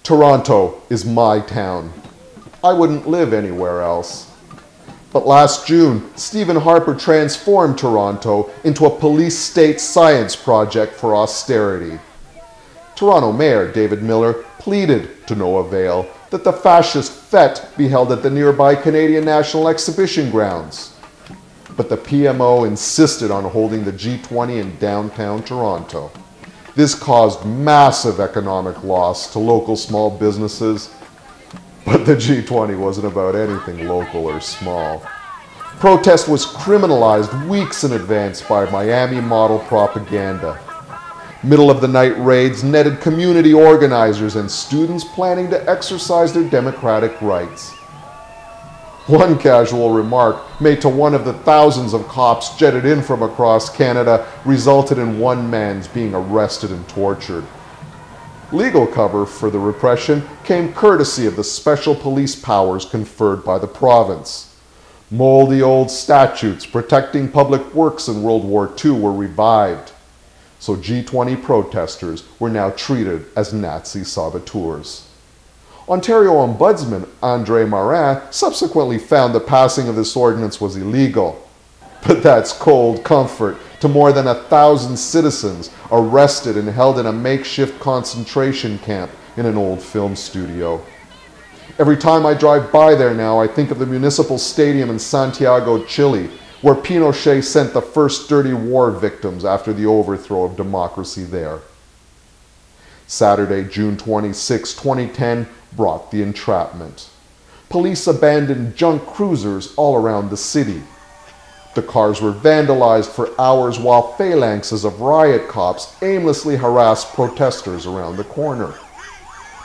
Toronto is my town. I wouldn't live anywhere else. But last June, Stephen Harper transformed Toronto into a police state science project for austerity. Toronto Mayor David Miller pleaded, to no avail, that the fascist fete be held at the nearby Canadian National Exhibition grounds. But the PMO insisted on holding the G20 in downtown Toronto. This caused massive economic loss to local small businesses, but the G20 wasn't about anything local or small. Protest was criminalized weeks in advance by Miami model propaganda. Middle-of-the-night raids netted community organizers and students planning to exercise their democratic rights. One casual remark made to one of the thousands of cops jetted in from across Canada resulted in one man's being arrested and tortured. Legal cover for the repression came courtesy of the special police powers conferred by the province. Moldy old statutes protecting public works in World War II were revived, so G20 protesters were now treated as Nazi saboteurs. Ontario Ombudsman Andre Marin subsequently found the passing of this ordinance was illegal. But that's cold comfort to more than 1,000 citizens arrested and held in a makeshift concentration camp in an old film studio. Every time I drive by there now, I think of the municipal stadium in Santiago, Chile, where Pinochet sent the first dirty war victims after the overthrow of democracy there. Saturday, June 26, 2010, brought the entrapment. Police abandoned junk cruisers all around the city. The cars were vandalized for hours while phalanxes of riot cops aimlessly harassed protesters around the corner.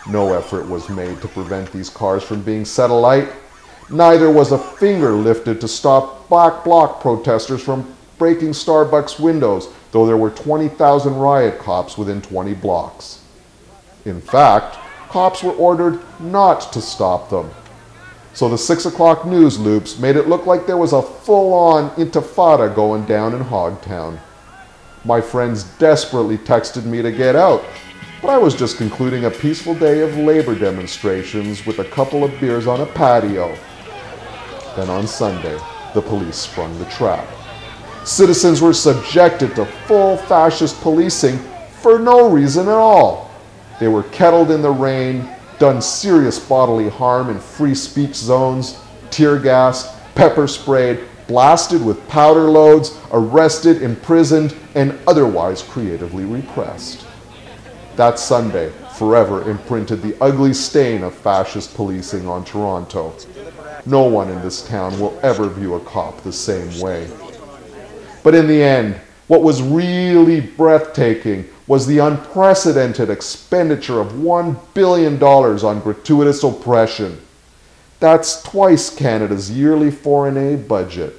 No effort was made to prevent these cars from being set alight. Neither was a finger lifted to stop Black Bloc protesters from breaking Starbucks windows, though there were 20,000 riot cops within 20 blocks. In fact, cops were ordered not to stop them. So the 6 o'clock news loops made it look like there was a full-on intifada going down in Hogtown. My friends desperately texted me to get out, but I was just concluding a peaceful day of labor demonstrations with a couple of beers on a patio. Then on Sunday, the police sprung the trap. Citizens were subjected to full fascist policing for no reason at all. They were kettled in the rain, done serious bodily harm in free speech zones, tear gassed, pepper sprayed, blasted with powder loads, arrested, imprisoned, and otherwise creatively repressed. That Sunday forever imprinted the ugly stain of fascist policing on Toronto. No one in this town will ever view a cop the same way. But in the end, what was really breathtaking was the unprecedented expenditure of $1 billion on gratuitous oppression. That's twice Canada's yearly foreign aid budget.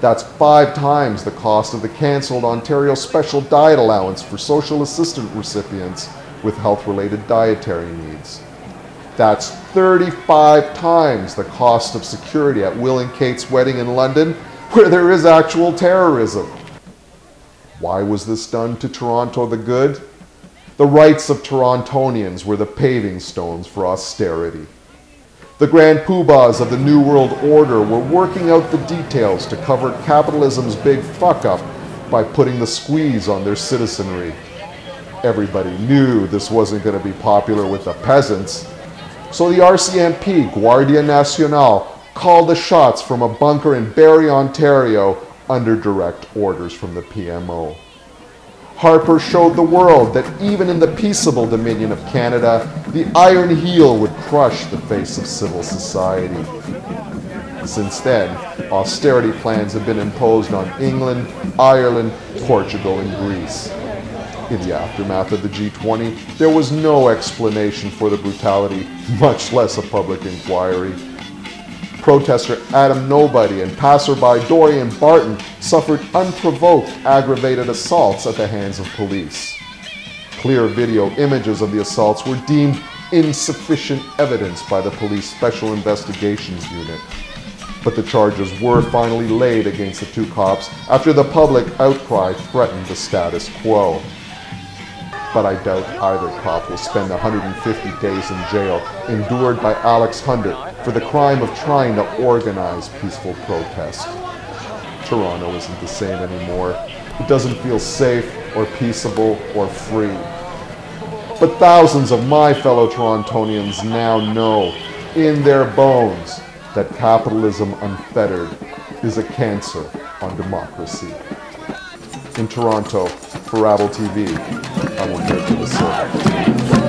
That's 5 times the cost of the cancelled Ontario Special Diet Allowance for social assistance recipients with health-related dietary needs. That's 35 times the cost of security at Will and Kate's wedding in London, where there is actual terrorism. Why was this done to Toronto the good? The rights of Torontonians were the paving stones for austerity. The grand poobahs of the New World Order were working out the details to cover capitalism's big fuck-up by putting the squeeze on their citizenry. Everybody knew this wasn't going to be popular with the peasants, so the RCMP, Guardia Nacional, called the shots from a bunker in Barrie, Ontario, under direct orders from the PMO. Harper showed the world that even in the peaceable Dominion of Canada, the iron heel would crush the face of civil society. Since then, austerity plans have been imposed on England, Ireland, Portugal, and Greece. In the aftermath of the G20, there was no explanation for the brutality, much less a public inquiry. Protester Adam Nobody and passerby Dorian Barton suffered unprovoked aggravated assaults at the hands of police. Clear video images of the assaults were deemed insufficient evidence by the police Special Investigations Unit. But the charges were finally laid against the 2 cops after the public outcry threatened the status quo. but I doubt either cop will spend 150 days in jail endured by Alex Hundert for the crime of trying to organize peaceful protest. Toronto isn't the same anymore. It doesn't feel safe or peaceable or free. But thousands of my fellow Torontonians now know in their bones that capitalism unfettered is a cancer on democracy. In Toronto, for Rabble TV, I'm Umberto da Silva.